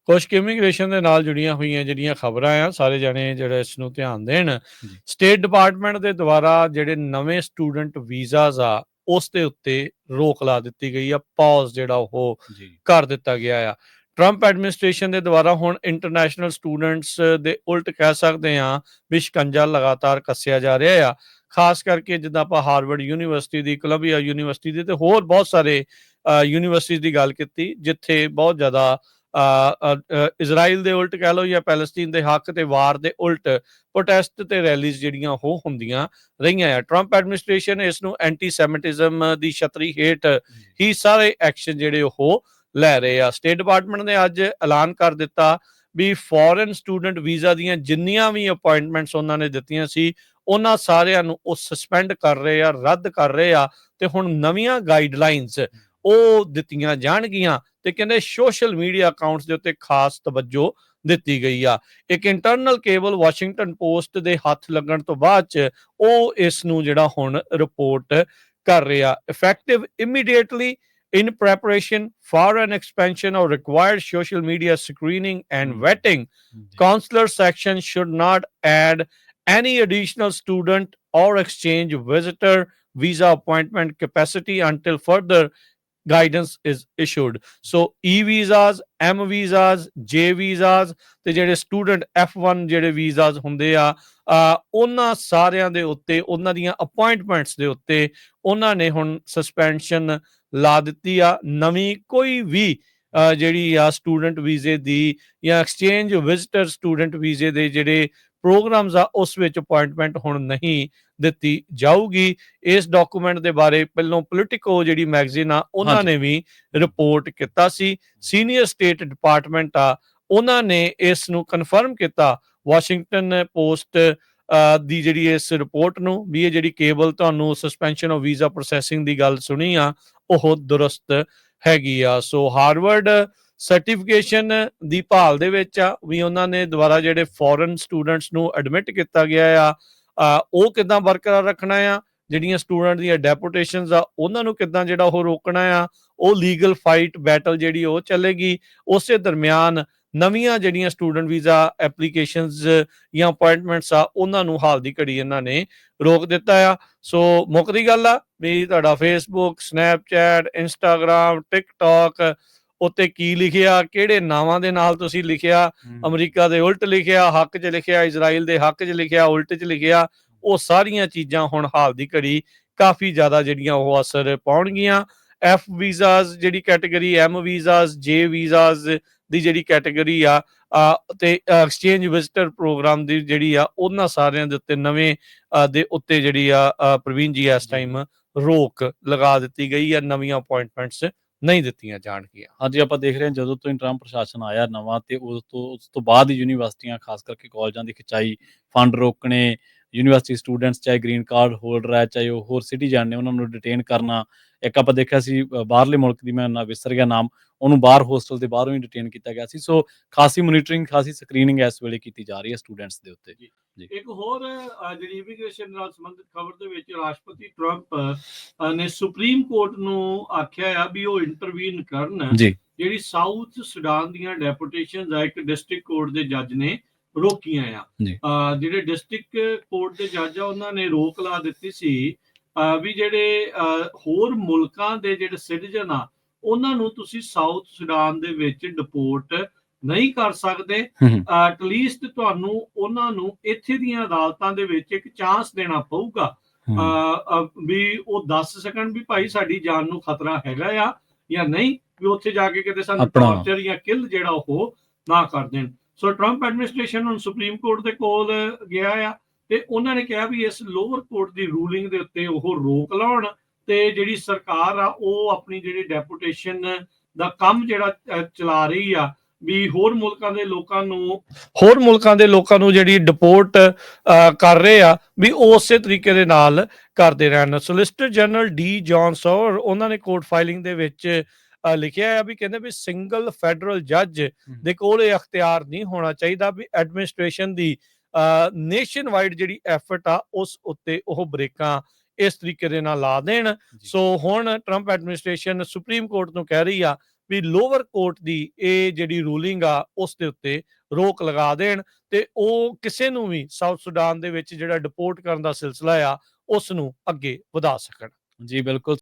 ਕੁਛ ਇਮੀਗ੍ਰੇਸ਼ਨ ਦੇ ਨਾਲ ਜੁੜੀਆਂ ਹੋਈਆਂ ਜਿਹੜੀਆਂ ਖਬਰਾਂ ਆ, ਸਾਰੇ ਜਾਣੇ ਜਿਹੜੇ ਇਸ ਨੂੰ ਧਿਆਨ ਦੇਣ। ਜੀ ਸਟੇਟ ਡਿਪਾਰਟਮੈਂਟ ਦੇ ਦੁਆਰਾ ਜਿਹੜੇ ਨਵੇਂ ਸਟੂਡੈਂਟ ਵੀਜ਼ਾਸ ਆ, ਉਸ ਦੇ ਉੱਤੇ ਰੋਕ ਲਾ ਦਿੱਤੀ ਗਈ ਆ, ਪੌਜ਼ ਜਿਹੜਾ ਉਹ ਜੀ ਕਰ ਦਿੱਤਾ ਗਿਆ ਆ। ਟਰੰਪ ਐਡਮਿਨਿਸਟ੍ਰੇਸ਼ਨ ਦੇ ਦੁਆਰਾ ਹੁਣ ਇੰਟਰਨੈਸ਼ਨਲ ਸਟੂਡੈਂਟਸ ਦੇ ਉਲਟ ਕਹਿ ਸਕਦੇ ਆ ਵੀ ਸ਼ਿਕੰਜਾ ਲਗਾਤਾਰ ਕੱਸਿਆ ਜਾ ਰਿਹਾ ਆ। ਖਾਸ ਕਰਕੇ ਜਿੱਦਾਂ ਆਪਾਂ ਹਾਰਵਰਡ ਯੂਨੀਵਰਸਿਟੀ ਦੀ, ਕੋਲੰਬੀਆ ਯੂਨੀਵਰਸਿਟੀ ਦੀ ਤੇ ਹੋਰ ਬਹੁਤ ਸਾਰੇ ਯੂਨੀਵਰਸਿਟੀ ਦੀ ਗੱਲ ਕੀਤੀ, ਜਿੱਥੇ ਬਹੁਤ ਜ਼ਿਆਦਾ ਇਜ਼ਰਾਈਲ ਦੇ ਉਲਟ ਕਹਿ ਲਓ ਜਾਂ ਪੈਲਸਤੀਨ ਦੇ ਹੱਕ ਤੇ ਵਾਰ ਦੇ ਉਲਟ ਪ੍ਰੋਟੈਸਟ ਤੇ ਰੈਲੀਜ਼ ਜਿਹੜੀਆਂ ਉਹ ਹੁੰਦੀਆਂ ਰਹੀਆਂ ਆ। ਟਰੰਪ ਐਡਮਿਨਿਸਟ੍ਰੇਸ਼ਨ ਇਸ ਨੂੰ ਐਂਟੀ-ਸੈਮਿਟਿਜ਼ਮ ਦੀ ਛਤਰੀ ਹੇਠ ਹੀ ਸਾਰੇ ਐਕਸ਼ਨ ਜਿਹੜੇ ਉਹ ਲੈ ਰਹੇ ਆ। ਸਟੇਟ ਡਿਪਾਰਟਮੈਂਟ ਨੇ ਅੱਜ ਐਲਾਨ ਕਰ ਦਿੱਤਾ ਵੀ ਫੋਰਨ ਸਟੂਡੈਂਟ ਵੀਜ਼ਾ ਦੀਆਂ ਜਿੰਨੀਆਂ ਵੀ ਅਪਾਇੰਟਮੈਂਟਸ ਉਹਨਾਂ ਨੇ ਦਿੱਤੀਆਂ ਸੀ, ਉਹਨਾਂ ਸਾਰਿਆਂ ਨੂੰ ਉਹ ਸਸਪੈਂਡ ਕਰ ਰਹੇ ਆ, ਰੱਦ ਕਰ ਰਹੇ ਆ, ਤੇ ਹੁਣ ਨਵੀਆਂ ਗਾਈਡਲਾਈਨਸ ਉਹ ਦਿੱਤੀਆਂ ਜਾਣਗੀਆਂ ਤੇ ਕਹਿੰਦੇ ਸੋਸ਼ਲ ਮੀਡੀਆ ਅਕਾਊਂਟਸ ਦੇ ਉੱਤੇ ਖਾਸ ਤਵੱਜੋ ਦਿੱਤੀ ਗਈ ਆ। ਇੱਕ ਇੰਟਰਨਲ ਕੇਬਲ ਵਾਸ਼ਿੰਗਟਨ ਪੋਸਟ ਦੇ ਹੱਥ ਲੱਗਣ ਤੋਂ ਬਾਅਦ ਚ ਉਹ ਇਸ ਨੂੰ ਜਿਹੜਾ ਹੁਣ ਰਿਪੋਰਟ ਕਰ ਰਿਹਾ। Effective immediately in preparation for an expansion of required social media screening and vetting, consular section should not add any additional student or exchange visitor visa appointment capacity until further guidance is issued. So e-visas, M visas, J visas ਤੇ ਜਿਹੜੇ student F1 ਜਿਹੜੇ visas ਹੁੰਦੇ ਆ, ਉਹਨਾਂ ਸਾਰਿਆਂ ਦੇ ਉੱਤੇ, ਉਹਨਾਂ ਦੀਆਂ ਅਪਾਇੰਟਮੈਂਟਸ ਦੇ ਉੱਤੇ ਉਹਨਾਂ ਨੇ ਹੁਣ ਸਸਪੈਂਸ਼ਨ ਲਾ ਦਿੱਤੀ ਆ। ਨਵੀਂ ਕੋਈ ਵੀ ਜਿਹੜੀ ਆ ਸਟੂਡੈਂਟ ਵੀਜ਼ੇ ਦੀ ਜਾਂ ਐਕਸਚੇਂਜ ਵਿਜ਼ਟਰ ਸਟੂਡੈਂਟ ਵੀਜ਼ੇ ਦੇ ਜਿਹੜੇ ਪ੍ਰੋਗਰਾਮਸ ਆ, ਉਸ ਵਿੱਚ ਅਪਾਇੰਟਮੈਂਟ ਹੁਣ ਨਹੀਂ ਦਿੱਤੀ ਜਾਊਗੀ। ਇਸ ਡਾਕੂਮੈਂਟ ਦੇ ਬਾਰੇ ਪਹਿਲਾਂ ਪੋਲੀਟੀਕੋ ਜਿਹੜੀ ਮੈਗਜ਼ੀਨ ਆ, ਉਹਨਾਂ ਨੇ ਵੀ ਰਿਪੋਰਟ ਕੀਤਾ ਸੀ। ਸੀਨੀਅਰ ਸਟੇਟ ਡਿਪਾਰਟਮੈਂਟ ਆ, ਉਹਨਾਂ ਨੇ ਇਸ ਨੂੰ ਕਨਫਰਮ ਕੀਤਾ ਵਾਸ਼ਿੰਗਟਨ ਪੋਸਟ ਦੀ ਜਿਹੜੀ ਇਸ ਰਿਪੋਰਟ ਨੂੰ, ਵੀ ਇਹ ਜਿਹੜੀ ਕੇਬਲ ਤੁਹਾਨੂੰ ਸਸਪੈਂਸ਼ਨ ਆਫ ਵੀਜ਼ਾ ਪ੍ਰੋਸੈਸਿੰਗ ਦੀ ਗੱਲ ਸੁਣੀ ਆ, ਉਹ ਦੁਰਸਤ ਹੈਗੀ ਆ। ਸੋ ਹਾਰਵਰਡ ਸਰਟੀਫਿਕੇਸ਼ਨ ਦੀ ਭਾਲ ਦੇ ਵਿੱਚ ਆ ਵੀ ਉਹਨਾਂ ਨੇ ਦੁਬਾਰਾ ਜਿਹੜੇ ਫੋਰਨ ਸਟੂਡੈਂਟਸ ਨੂੰ ਐਡਮਿਟ ਕੀਤਾ ਗਿਆ ਆ, ਉਹ ਕਿੱਦਾਂ ਬਰਕਰਾਰ ਰੱਖਣਾ ਆ। ਜਿਹੜੀਆਂ ਸਟੂਡੈਂਟ ਦੀਆਂ ਡੈਪੂਟੇਸ਼ਨਸ ਆ, ਉਹਨਾਂ ਨੂੰ ਕਿੱਦਾਂ ਜਿਹੜਾ ਉਹ ਰੋਕਣਾ ਆ। ਉਹ ਲੀਗਲ ਫਾਈਟ ਬੈਟਲ ਜਿਹੜੀ ਉਹ ਚੱਲੇਗੀ। ਉਸੇ ਦਰਮਿਆਨ ਨਵੀਆਂ ਜਿਹੜੀਆਂ ਸਟੂਡੈਂਟ ਵੀਜ਼ਾ ਐਪਲੀਕੇਸ਼ਨਸ ਜਾਂ ਅਪਾਇੰਟਮੈਂਟਸ ਆ, ਉਹਨਾਂ ਨੂੰ ਹਾਲ ਦੀ ਘੜੀ ਇਹਨਾਂ ਨੇ ਰੋਕ ਦਿੱਤਾ ਆ। ਸੋ ਮੁੱਕਦੀ ਗੱਲ ਆ ਵੀ ਤੁਹਾਡਾ ਫੇਸਬੁੱਕ, ਸਨੈਪਚੈਟ, ਇੰਸਟਾਗ੍ਰਾਮ, ਟਿਕਟੌਕ ਉੱਤੇ ਕੀ ਲਿਖਿਆ, ਕਿਹੜੇ ਨਾਵਾਂ ਦੇ ਨਾਲ ਤੁਸੀਂ ਲਿਖਿਆ, ਅਮਰੀਕਾ ਦੇ ਉਲਟ ਲਿਖਿਆ, ਹੱਕ 'ਚ ਲਿਖਿਆ, ਇਜ਼ਰਾਈਲ ਦੇ ਹੱਕ 'ਚ ਲਿਖਿਆ, ਉਲਟ 'ਚ ਲਿਖਿਆ, ਉਹ ਸਾਰੀਆਂ ਚੀਜ਼ਾਂ ਹੁਣ ਹਾਲ ਦੀ ਘੜੀ ਕਾਫੀ ਜ਼ਿਆਦਾ ਜਿਹੜੀਆਂ ਉਹ ਅਸਰ ਪਾਉਣਗੀਆਂ। F ਵੀਜ਼ਾਸ ਜਿਹੜੀ category, M visas, J visas ਦੀ ਜਿਹੜੀ ਕੈਟੇਗਰੀ ਆ, ਤੇ ਐਕਸਚੇਂਜ ਵਿਜ਼ਟਰ ਪ੍ਰੋਗਰਾਮ ਦੀ ਜਿਹੜੀ ਆ, ਉਹਨਾਂ ਸਾਰਿਆਂ ਦੇ ਉੱਤੇ ਨਵੇਂ ਦੇ ਉੱਤੇ ਜਿਹੜੀ ਆ ਪ੍ਰਵੀਨ ਜੀ ਇਸ ਟਾਈਮ ਰੋਕ ਲਗਾ ਦਿੱਤੀ ਗਈ ਆ। ਨਵੀਆਂ ਅਪਾਇੰਟਮੈਂਟਸ ਨਹੀਂ ਦਿੱਤੀਆਂ ਜਾਣਗੀਆਂ। ਹਾਂਜੀ, ਆਪਾਂ ਦੇਖ ਰਹੇ ਹਾਂ ਜਦੋਂ ਤੋਂ ਟਰੰਪ ਪ੍ਰਸ਼ਾਸਨ ਆਇਆ ਨਵਾਂ, ਤੇ ਉਸ ਤੋਂ ਬਾਅਦ ਹੀ ਯੂਨੀਵਰਸਿਟੀਆਂ, ਖਾਸ ਕਰਕੇ ਕਾਲਜਾਂ ਦੀ ਖਿਚਾਈ, ਫੰਡ ਰੋਕਣੇ, ਯੂਨੀਵਰਸਿਟੀ ਸਟੂਡੈਂਟਸ ਚਾਹੇ ਗ੍ਰੀਨ ਕਾਰਡ ਹੋਲਡਰ ਹੈ, ਚਾਹੇ ਉਹ ਹੋਰ ਸਿਟੀਜ਼ਨ ਨੇ, ਉਹਨਾਂ ਨੂੰ ਡਿਟੇਨ ਕਰਨਾ। ਇੱਕ ਆਪਾਂ ਦੇਖਿਆ ਸੀ ਬਾਹਰਲੇ ਮੁਲਕ ਦੀ, ਮੈਂ ਵਿਸਰ ਗਿਆ ਨਾਮ, ਉਹਨੂੰ ਬਾਹਰ ਹੋਸਟਲ ਦੇ ਬਾਹਰੋਂ ਹੀ ਡਿਟੇਨ ਕੀਤਾ ਗਿਆ ਸੀ। ਸੋ ਖਾਸੀ ਮੋਨੀਟਰਿੰਗ, ਖਾਸੀ ਸਕਰੀਨਿੰਗ ਇਸ ਵੇਲੇ ਕੀਤੀ ਜਾ ਰਹੀ ਹੈ ਸਟੂਡੈਂਟਸ ਦੇ ਉੱਤੇ। ਇੱਕ ਹੋਰ ਜਿਹੜੀ ਇਮੀਗ੍ਰੇਸ਼ਨ ਨਾਲ ਸੰਬੰਧਿਤ ਖਬਰ ਦੇ ਵਿੱਚ ਰਾਸ਼ਟਰਪਤੀ ਟਰੰਪ ਨੇ ਸੁਪਰੀਮ ਕੋਰਟ ਨੂੰ ਆਖਿਆ ਆ ਵੀ ਉਹ ਇੰਟਰਵੀਨ ਕਰਨ। ਜਿਹੜੀ ਸਾਊਥ ਸੁਡਾਨ ਦੀਆਂ ਡੈਪੂਟੇਸ਼ਨਸ ਆ, ਇੱਕ ਡਿਸਟ੍ਰਿਕਟ ਕੋਰਟ ਦੇ ਜੱਜ ਨੇ ਰੋਕੀਆਂ ਆ। ਜਿਹੜੇ ਡਿਸਟ੍ਰਿਕਟ ਕੋਰਟ ਦੇ ਜੱਜ ਆ, ਉਹਨਾਂ ਨੇ ਰੋਕ ਲਾ ਦਿੱਤੀ ਸੀ ਵੀ ਜਿਹੜੇ ਹੋਰ ਮੁਲਕਾਂ ਦੇ ਜਿਹੜੇ ਸਿਟੀਜ਼ਨ ਆ, ਉਹਨਾਂ ਨੂੰ ਤੁਸੀਂ ਸਾਊਥ ਸੁਡਾਨ ਦੇ ਵਿੱਚ ਡਿਪੋਰਟ ਨਹੀਂ ਕਰ ਸਕਦੇ। ਐਟਲੀਸਟ ਤੁਹਾਨੂੰ ਉਹਨਾਂ ਨੂੰ ਇੱਥੇ ਦੀਆਂ ਅਦਾਲਤਾਂ ਦੇ ਵਿੱਚ ਇੱਕ ਚਾਂਸ ਦੇਣਾ ਪਊਗਾ ਵੀ ਉਹ ਦੱਸ ਸਕਣ ਵੀ ਭਾਈ ਸਾਡੀ ਜਾਨ ਨੂੰ ਖਤਰਾ ਹੈਗਾ ਆ ਜਾਂ ਨਹੀਂ, ਵੀ ਉੱਥੇ ਜਾ ਕੇ ਕਿਤੇ ਸਾਨੂੰ ਟਾਰਚਰ ਜਾਂ ਕਿਲ ਜਿਹੜਾ ਉਹ ਨਾ ਕਰ ਦੇਣ। ਸੋ ਟਰੰਪ ਐਡਮਿਨਿਸਟ੍ਰੇਸ਼ਨ ਹੁਣ ਸੁਪਰੀਮ ਕੋਰਟ ਦੇ ਕੋਲ ਗਿਆ ਆ, ਤੇ ਉਹਨਾਂ ਨੇ ਕਿਹਾ ਵੀ ਇਸ ਲੋਅਰ ਕੋਰਟ ਦੀ ਰੂਲਿੰਗ ਦੇ ਉੱਤੇ ਉਹ ਰੋਕ ਲਾਉਣ, ਤੇ ਜਿਹੜੀ ਸਰਕਾਰ ਆ ਉਹ ਆਪਣੀ ਜਿਹੜੀ ਡੈਪੂਟੇਸ਼ਨ ਦਾ ਕੰਮ ਜਿਹੜਾ ਚਲਾ ਰਹੀ ਆ, ਵੀ ਹੋਰ ਮੁਲਕਾਂ ਦੇ ਲੋਕਾਂ ਨੂੰ ਜਿਹੜੀ ਡਿਪੋਰਟ ਕਰ ਰਹੇ ਆ, ਵੀ ਉਹ ਉਸੇ ਤਰੀਕੇ ਦੇ ਨਾਲ ਕਰਦੇ ਰਹਿਣ। ਸੋਲਿਸਿਟਰ ਜਨਰਲ ਡੀ ਜੌਨ ਸੌਰ, ਉਹਨਾਂ ਨੇ ਕੋਰਟ ਫਾਈਲਿੰਗ ਦੇ ਵਿੱਚ ਲਿਖਿਆ ਆ ਵੀ ਕਹਿੰਦੇ ਵੀ ਸਿੰਗਲ ਫੈਡਰਲ ਜੱਜ ਦੇ ਕੋਲ ਇਹ ਅਖਤਿਆਰ ਨਹੀਂ ਹੋਣਾ ਚਾਹੀਦਾ ਵੀ ਐਡਮਿਨਿਸਟ੍ਰੇਸ਼ਨ ਦੀ ਨੇਸ਼ਨ ਵਾਈਡ ਜਿਹੜੀ ਐਫਰਟ ਆ, ਉਸ ਉੱਤੇ ਉਹ ਬ੍ਰੇਕਾਂ ਇਸ ਤਰੀਕੇ ਦੇ ਨਾਲ ਲਾ ਦੇਣ। ਸੋ ਹੁਣ ਟਰੰਪ ਐਡਮਿਨਿਸਟ੍ਰੇਸ਼ਨ ਸੁਪਰੀਮ ਕੋਰਟ ਨੂੰ ਕਹਿ ਰਹੀ ਆ ਵੀ ਲੋਅਰ ਕੋਰਟ ਦੀ ਇਹ ਜਿਹੜੀ ਰੂਲਿੰਗ ਆ ਉਸ ਦੇ ਉੱਤੇ ਰੋਕ ਲਗਾ ਦੇਣ ਤੇ ਉਹ ਕਿਸੇ ਨੂੰ ਵੀ ਸਾਊਥ ਸੁਡਾਨ ਦੇ ਵਿੱਚ ਜਿਹੜਾ ਡਿਪੋਰਟ ਕਰਨ ਦਾ ਸਿਲਸਿਲਾ ਆ ਉਸ ਨੂੰ ਅੱਗੇ ਵਧਾ ਸਕਣ। ਜੀ ਬਿਲਕੁਲ